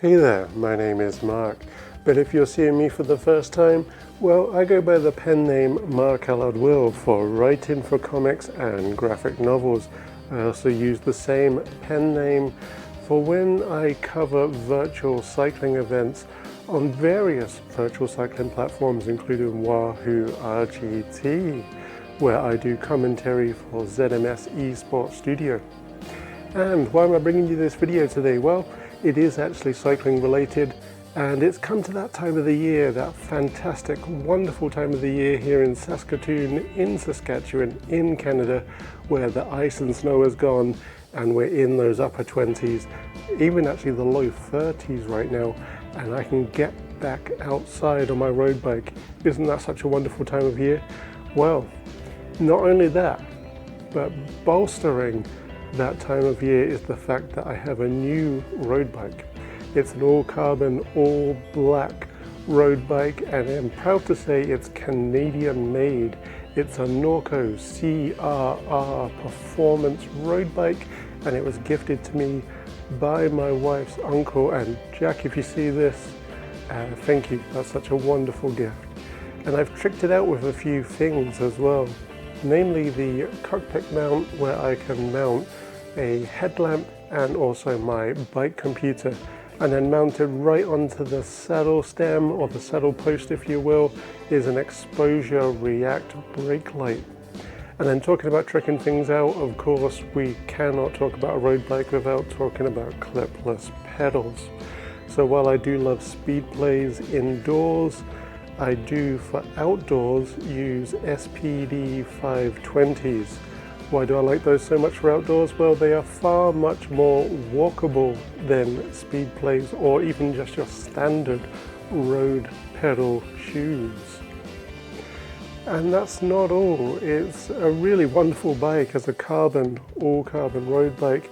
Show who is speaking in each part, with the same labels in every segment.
Speaker 1: Hey there, my name is Mark, but if you're seeing me for the first time, well, I go by the pen name Mark Allard Will for writing for comics and graphic novels. I also use the same pen name for when I cover virtual cycling events on various virtual cycling platforms, including Wahoo RGT, where I do commentary for ZMS Esports Studio. And why am I bringing you this video today? Well, it is actually cycling related, and it's come to that time of the year, that fantastic, wonderful time of the year here in Saskatoon, in Saskatchewan, in Canada, where the ice and snow has gone and we're in those upper 20s, even actually the low 30s right now, and I can get back outside on my road bike. Isn't that such a wonderful time of year? Well, not only that, but bolstering that time of year is the fact that I have a new road bike. It's an all carbon, all black road bike, and I'm proud to say it's Canadian made. It's a Norco CRR performance road bike, and it was gifted to me by my wife's uncle. And Jack, if you see this, thank you. That's such a wonderful gift. And I've tricked it out with a few things as well, namely the cockpit mount, where I can mount a headlamp and also my bike computer, and then mounted right onto the saddle stem, or the saddle post if you will, is an Exposure React brake light. And then talking about tricking things out, of course we cannot talk about a road bike without talking about clipless pedals. So while I do love speed plays indoors, I do for outdoors use SPD 520s. Why do I like those so much for outdoors? Well, they are far much more walkable than speed plays or even just your standard road pedal shoes. And that's not all. It's a really wonderful bike as a carbon, all carbon road bike.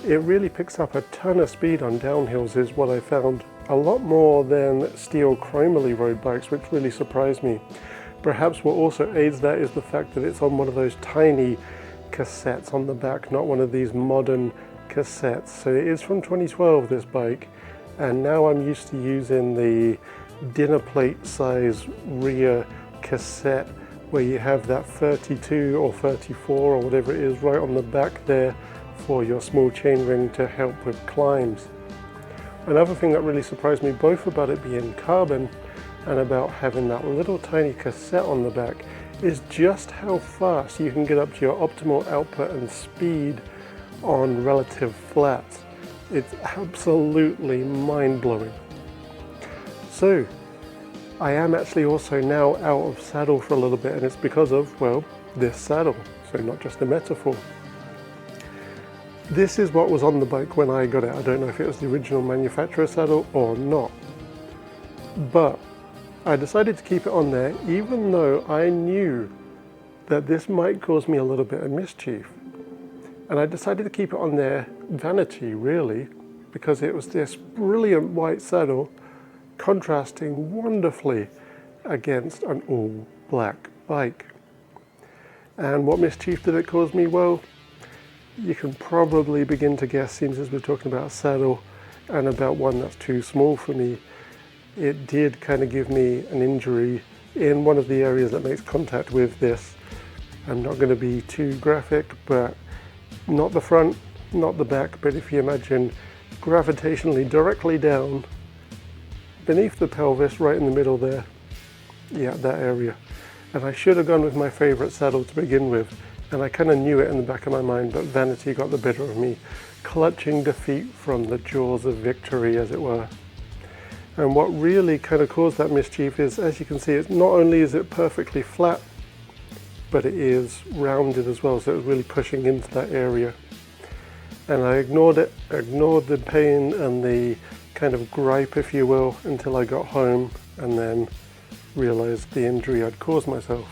Speaker 1: It really picks up a ton of speed on downhills, is what I found. A lot more than steel chromoly road bikes, which really surprised me. Perhaps what also aids that is the fact that it's on one of those tiny cassettes on the back, not one of these modern cassettes. So it is from 2012, this bike, and now I'm used to using the dinner plate size rear cassette, where you have that 32 or 34 or whatever it is right on the back there for your small chainring to help with climbs. Another thing that really surprised me, both about it being carbon and about having that little tiny cassette on the back, is just how fast you can get up to your optimal output and speed on relative flats. It's absolutely mind-blowing. So I am actually also now out of saddle for a little bit, and it's because of, well, this saddle. So not just a metaphor. This is what was on the bike when I got it. I don't know if it was the original manufacturer saddle or not, but I decided to keep it on there, even though I knew that this might cause me a little bit of mischief. And I decided to keep it on there, vanity really, because it was this brilliant white saddle contrasting wonderfully against an all black bike. And what mischief did it cause me? Well, you can probably begin to guess, since we're talking about a saddle and about one that's too small for me. It did kind of give me an injury in one of the areas that makes contact with this. I'm not going to be too graphic, but not the front, not the back, but if you imagine gravitationally directly down beneath the pelvis, right in the middle there, yeah, that area. And I should have gone with my favorite saddle to begin with, and I kind of knew it in the back of my mind, but vanity got the better of me, clutching defeat from the jaws of victory, as it were. And what really kind of caused that mischief is, as you can see, it's not only is it perfectly flat, but it is rounded as well, so it was really pushing into that area. And I ignored it, ignored the pain and the kind of gripe, if you will, until I got home and then realized the injury I'd caused myself.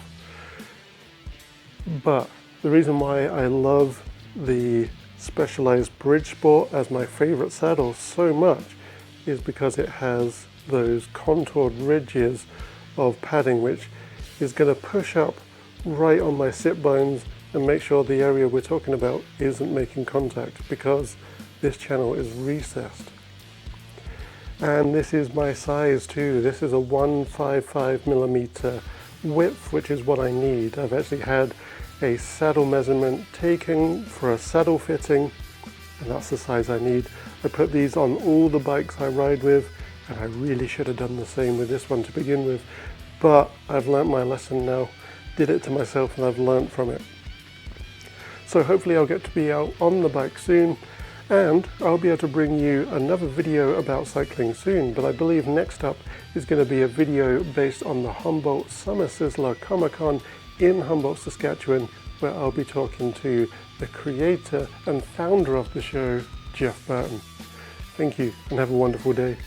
Speaker 1: But the reason why I love the Specialized Bridgesport as my favorite saddle so much is because it has those contoured ridges of padding, which is going to push up right on my sit bones and make sure the area we're talking about isn't making contact, because this channel is recessed. And this is my size too. This is a 155mm width, which is what I need. I've actually had a saddle measurement taken for a saddle fitting, and that's the size I need. I put these on all the bikes I ride with, and I really should have done the same with this one to begin with, but I've learnt my lesson now. Did it to myself and I've learnt from it. So hopefully I'll get to be out on the bike soon, and I'll be able to bring you another video about cycling soon, but I believe next up is going to be a video based on the Humboldt Summer Sizzler Comic-Con in Humboldt, Saskatchewan, where I'll be talking to the creator and founder of the show, Jeff Burton. Thank you and have a wonderful day.